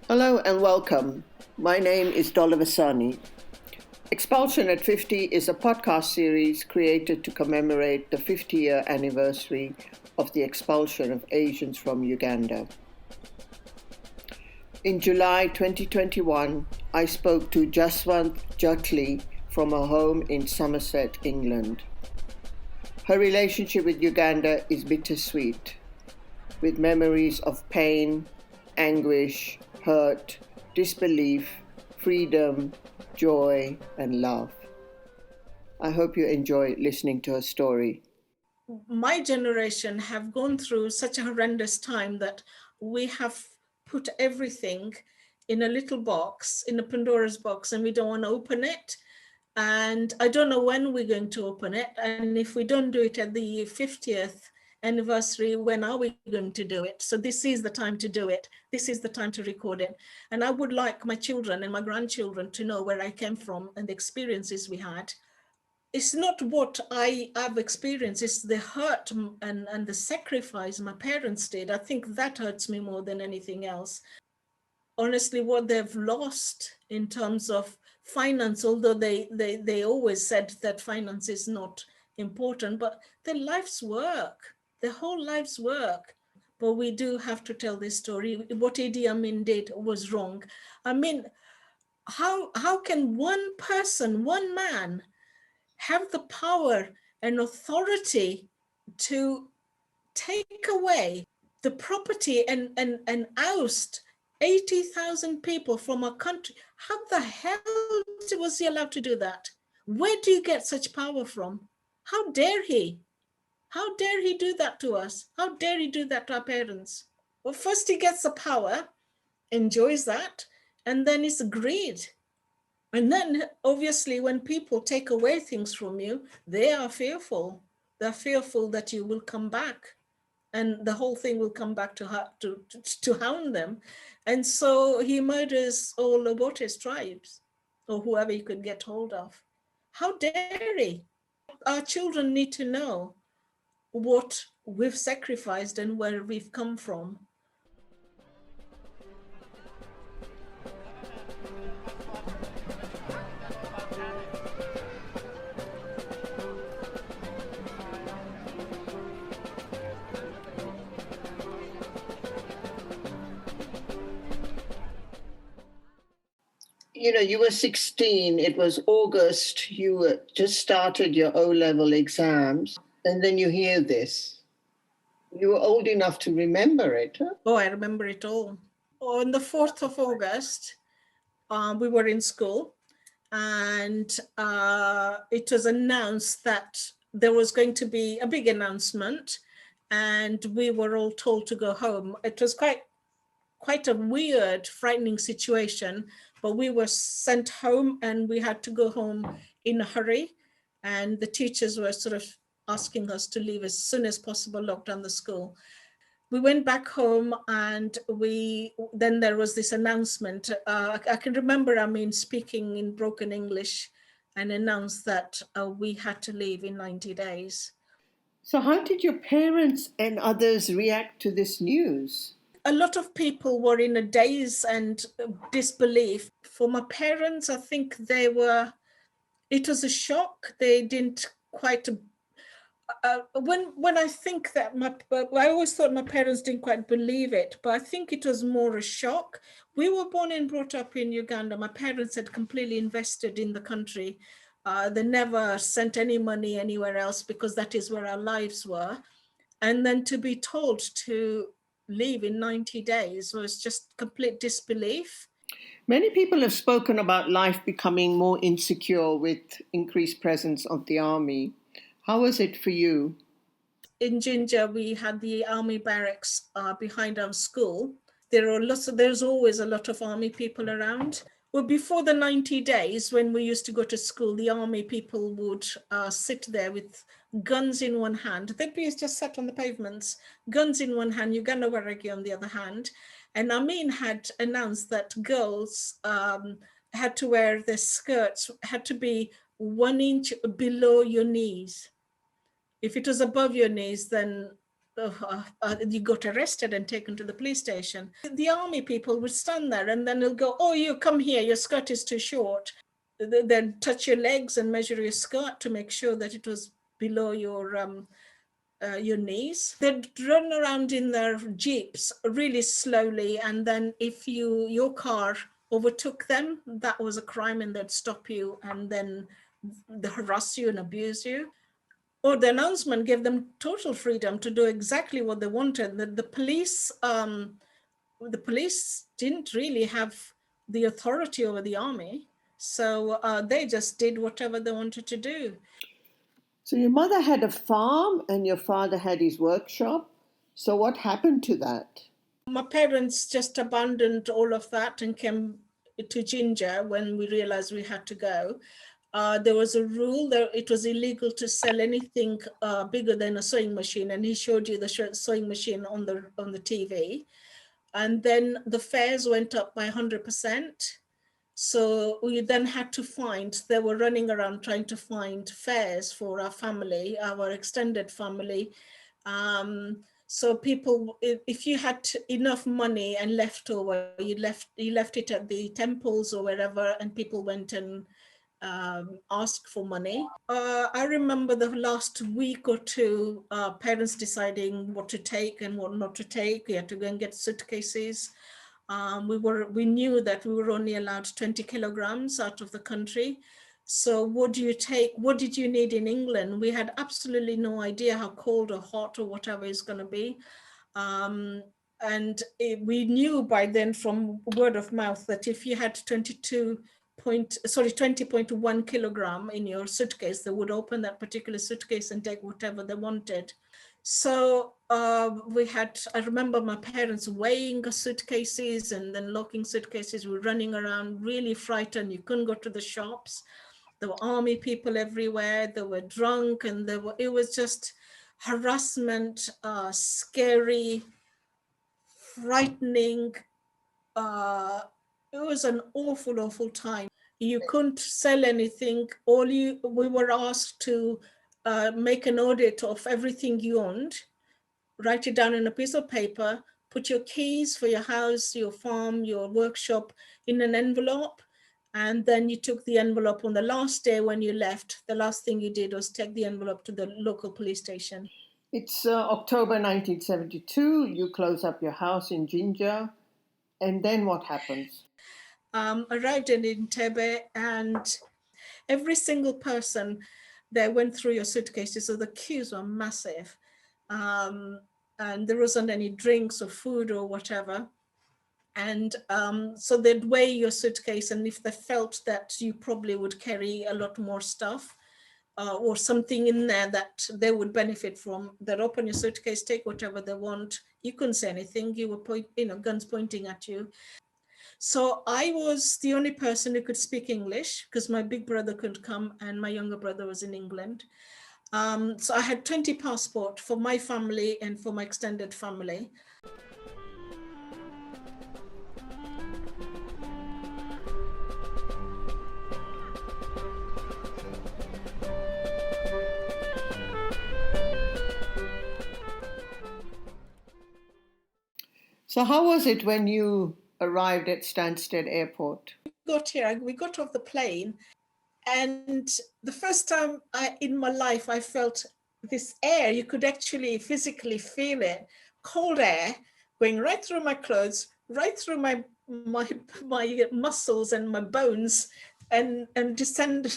Hello and welcome. My name is Dolavasani. Expulsion at 50 is a podcast series created to commemorate the 50-year anniversary of the expulsion of Asians from Uganda. In July 2021, I spoke to Jaswant from her home in Somerset, England. Her relationship with Uganda is bittersweet, with memories of pain, anguish, hurt, disbelief, freedom, joy, and love. I hope you enjoy listening to her story. My generation have gone through such a horrendous time that we have put everything in a little box, in a Pandora's box, and we don't want to open it. And I don't know when we're going to open it. And if we don't do it at the 50th anniversary, when are we going to do it? So this is the time to do it. This is the time to record it. And I would like my children and my grandchildren to know where I came from and the experiences we had. It's not what I've experienced, it's the hurt and the sacrifice my parents did. I think that hurts me more than anything else. Honestly, what they've lost in terms of finance, although they always said that finance is not important, but their life's work, their whole life's work. But we do have to tell this story. What Idi Amin did was wrong. I mean, how can one person, one man, have the power and authority to take away the property and oust 80,000 people from a country? How the hell was he allowed to do that? Where do you get such power from? How dare he? How dare he do that to us? How dare he do that to our parents? Well, first he gets the power, enjoys that, and then it's greed. And then obviously when people take away things from you, they are fearful. They're fearful that you will come back and the whole thing will come back to hound them. And so he murders all about his tribes or whoever he could get hold of. How dare he? Our children need to know what we've sacrificed and where we've come from. You were 16, it was August, you just started your O-level exams, and then you hear this. You were old enough to remember it, huh? Oh, I remember it all. On the 4th of August, we were in school, and it was announced that there was going to be a big announcement, and we were all told to go home. It was quite a weird, frightening situation, but we were sent home and we had to go home in a hurry. And the teachers were sort of asking us to leave as soon as possible, lock down the school. We went back home, and then there was this announcement. I can remember, speaking in broken English and announced that we had to leave in 90 days. So how did your parents and others react to this news? A lot of people were in a daze and disbelief. For my parents, I think it was a shock. They didn't quite, when I think that I always thought my parents didn't quite believe it, but I think it was more a shock. We were born and brought up in Uganda. My parents had completely invested in the country. They never sent any money anywhere else because that is where our lives were. And then to be told to leave in 90 days was just complete disbelief. Many people have spoken about life becoming more insecure with increased presence of the army. How was it for you? In Ginger, we had the army barracks behind our school. There's always a lot of army people around. Well, before the 90 days, when we used to go to school, the army people would sit there with guns in one hand. They'd be just sat on the pavements, guns in one hand, Uganda Waragi on the other hand. And Amin had announced that girls had to wear their skirts, had to be 1 inch below your knees. If it was above your knees, then you got arrested and taken to the police station. The army people would stand there and then they'll go, oh, you come here, your skirt is too short. They'd touch your legs and measure your skirt to make sure that it was below your knees. They'd run around in their jeeps really slowly, and then if your car overtook them, that was a crime, and they'd stop you and then they harass you and abuse you. Or the announcement gave them total freedom to do exactly what they wanted. The police didn't really have the authority over the army, so they just did whatever they wanted to do. So your mother had a farm and your father had his workshop. So what happened to that? My parents just abandoned all of that and came to Ginger when we realized we had to go. There was a rule that it was illegal to sell anything bigger than a sewing machine, and he showed you the sewing machine on the TV. And then the fares went up by 100%. So we then had to they were running around trying to find fares for our family, our extended family. So people, if you had enough money and leftover, you left it at the temples or wherever, and people went and asked for money. I remember the last week or two, parents deciding what to take and what not to take. We had to go and get suitcases. We knew that we were only allowed 20 kilograms out of the country. So what do you take? What did you need in England? We had absolutely no idea how cold or hot or whatever it's going to be. We knew by then from word of mouth that if you had 20.1 kilogram in your suitcase, they would open that particular suitcase and take whatever they wanted. So I remember my parents weighing suitcases and then locking suitcases. We were running around really frightened. You couldn't go to the shops. There were army people everywhere. They were drunk, and it was just harassment, scary, frightening. It was an awful, awful time. You couldn't sell anything. We were asked to make an audit of everything you owned, write it down on a piece of paper, put your keys for your house, your farm, your workshop in an envelope. And then you took the envelope on the last day when you left. The last thing you did was take the envelope to the local police station. It's October 1972. You close up your house in Ginger. And then what happens? Arrived in Entebbe, and every single person that went through your suitcases, so the queues were massive. And there wasn't any drinks or food or whatever. And so they'd weigh your suitcase, and if they felt that you probably would carry a lot more stuff or something in there that they would benefit from, they'd open your suitcase, take whatever they want. You couldn't say anything. You were guns pointing at you. So I was the only person who could speak English because my big brother couldn't come and my younger brother was in England. So I had 20 passports for my family and for my extended family. So how was it when you arrived at Stansted Airport? We got off the plane, and the first time in my life I felt this air. You could actually physically feel it, cold air going right through my clothes, right through my muscles and my bones, and descend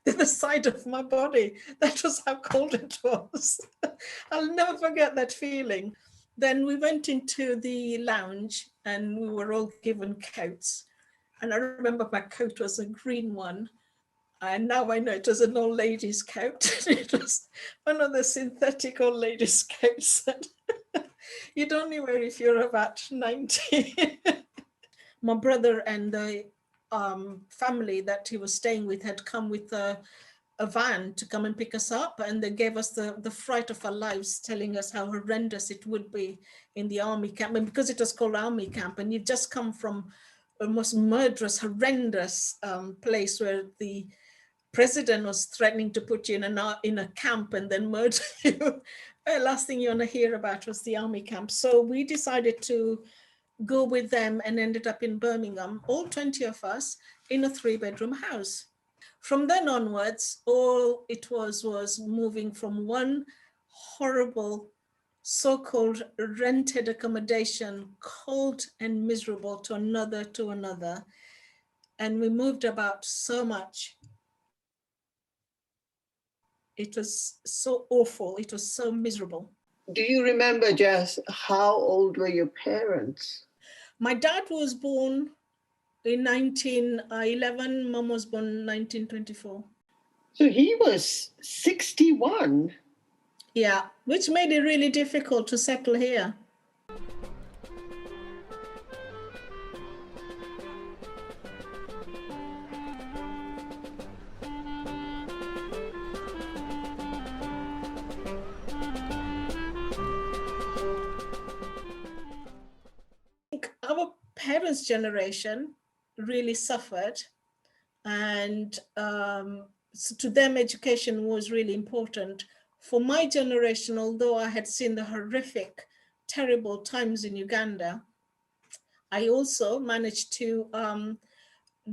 to the side of my body. That was how cold it was. I'll never forget that feeling. Then we went into the lounge and we were all given coats. And I remember my coat was a green one. And now I know it was an old lady's coat. It was one of the synthetic old ladies' coats that you'd only wear if you're about 90. My brother and the family that he was staying with had come with a van to come and pick us up, and they gave us the fright of our lives, telling us how horrendous it would be in the army camp. And because it was called army camp, and you'd just come from a most murderous, horrendous place where the president was threatening to put you in a camp and then murder you. Last thing you want to hear about was the army camp. So we decided to go with them and ended up in Birmingham, all 20 of us, in a 3-bedroom house. From then onwards, all it was moving from one horrible so-called rented accommodation, cold and miserable, to another. And we moved about so much. It was so awful. It was so miserable. Do you remember, Jess, how old were your parents? My dad was born in 1911. Mom was born in 1924. So he was 61. Yeah, which made it really difficult to settle here. Our parents' generation really suffered, and so to them education was really important. For my generation, although I had seen the horrific, terrible times in Uganda, I also managed to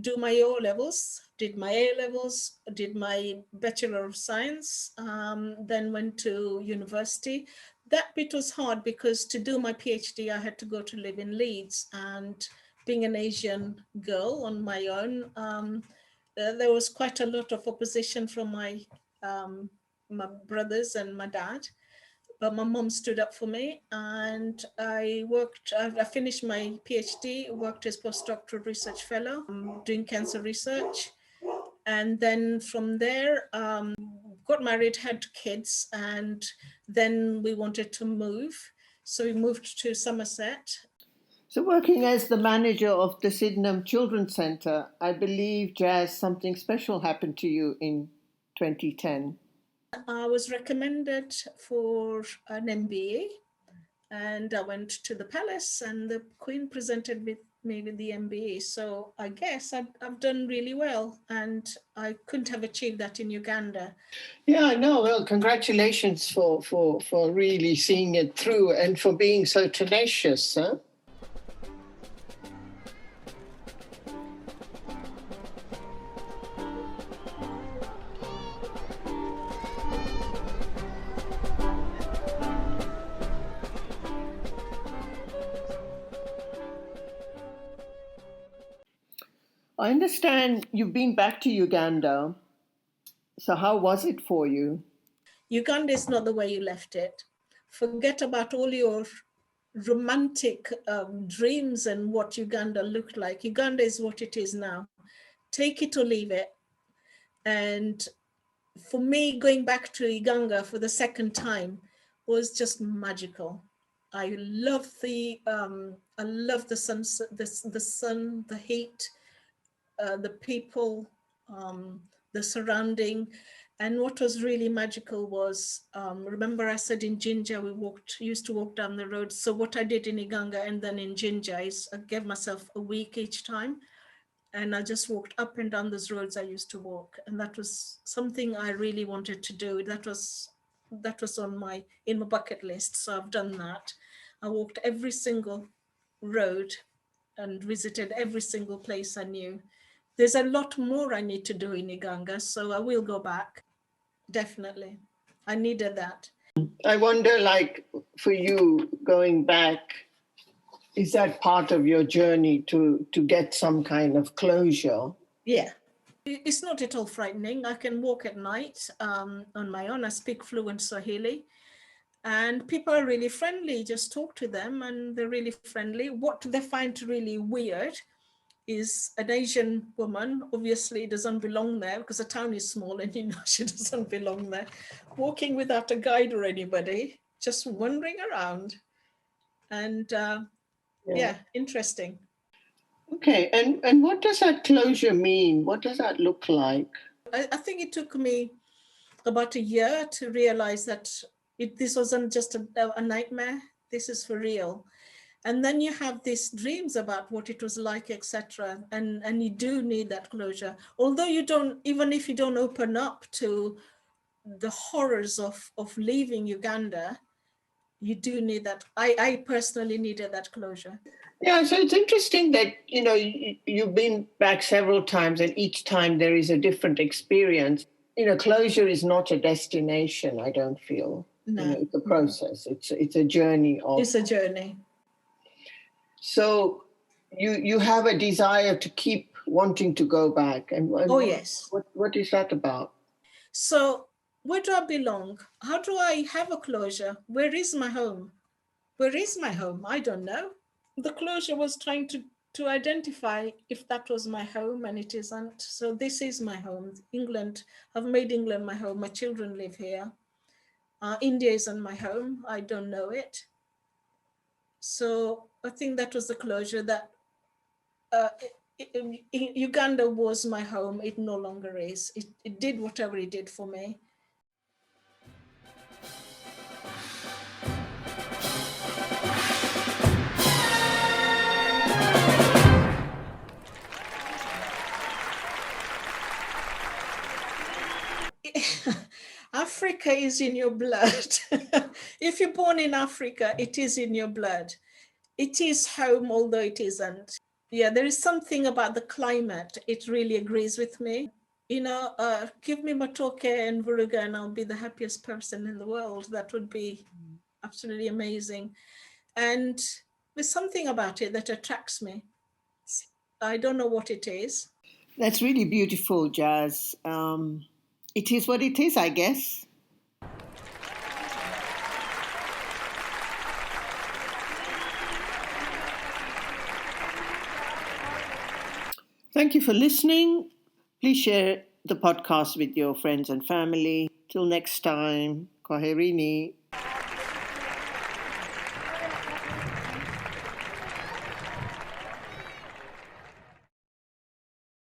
do my O levels, did my A levels, did my Bachelor of Science, then went to university. That bit was hard because to do my PhD, I had to go to live in Leeds, and being an Asian girl on my own, there was quite a lot of opposition from my brothers and my dad. But my mom stood up for me, and I finished my PhD, worked as postdoctoral research fellow, doing cancer research. And then from there, got married, had kids, and then we wanted to move. So we moved to Somerset. So, working as the manager of the Sydenham Children's Centre, I believe, Jazz, something special happened to you in 2010. I was recommended for an MBA, and I went to the palace, and the Queen presented me with the MBA. So I guess I've done really well, and I couldn't have achieved that in Uganda. Yeah, I know. Well, congratulations for really seeing it through and for being so tenacious. Huh? I understand you've been back to Uganda. So, how was it for you? Uganda is not the way you left it. Forget about all your romantic dreams and what Uganda looked like. Uganda is what it is now. Take it or leave it. And for me, going back to Uganda for the second time was just magical. I love the sun, the heat, the people, the surrounding. And what was really magical was, remember I said in Jinja, used to walk down the road. So what I did in Iganga and then in Jinja is I gave myself a week each time. And I just walked up and down those roads I used to walk. And that was something I really wanted to do. That was in my bucket list. So I've done that. I walked every single road and visited every single place I knew. There's a lot more I need to do in Iganga, so I will go back. Definitely. I needed that. I wonder, like, for you going back, is that part of your journey to get some kind of closure? Yeah. It's not at all frightening. I can walk at night on my own. I speak fluent Swahili. And people are really friendly. Just talk to them and they're really friendly. What they find really weird is an Asian woman, obviously doesn't belong there because the town is small and she doesn't belong there, walking without a guide or anybody, just wandering around. And yeah, interesting. Okay, and what does that closure mean? What does that look like? I think it took me about a year to realize that this wasn't just a nightmare. This is for real. And then you have these dreams about what it was like, etc. And you do need that closure. Although you don't, even if you don't open up to the horrors of leaving Uganda, you do need that. I personally needed that closure. Yeah, so it's interesting that, you've been back several times and each time there is a different experience. Closure is not a destination, I don't feel. No. It's a process. It's a journey of. It's a journey. So you have a desire to keep wanting to go back. And Oh, yes. What is that about? So where do I belong? How do I have a closure? Where is my home? Where is my home? I don't know. The closure was trying to identify if that was my home, and it isn't. So this is my home. England, I've made England my home. My children live here. India isn't my home. I don't know it. So I think that was the closure, that Uganda was my home. It no longer is. It did whatever it did for me. Africa is in your blood. If you're born in Africa, it is in your blood. It is home, although it isn't. Yeah, there is something about the climate. It really agrees with me. Give me Matoke and Vuruga and I'll be the happiest person in the world. That would be absolutely amazing. And there's something about it that attracts me. I don't know what it is. That's really beautiful, Jazz. It is what it is, I guess. Thank you for listening. Please share the podcast with your friends and family. Till next time, Kwaherini.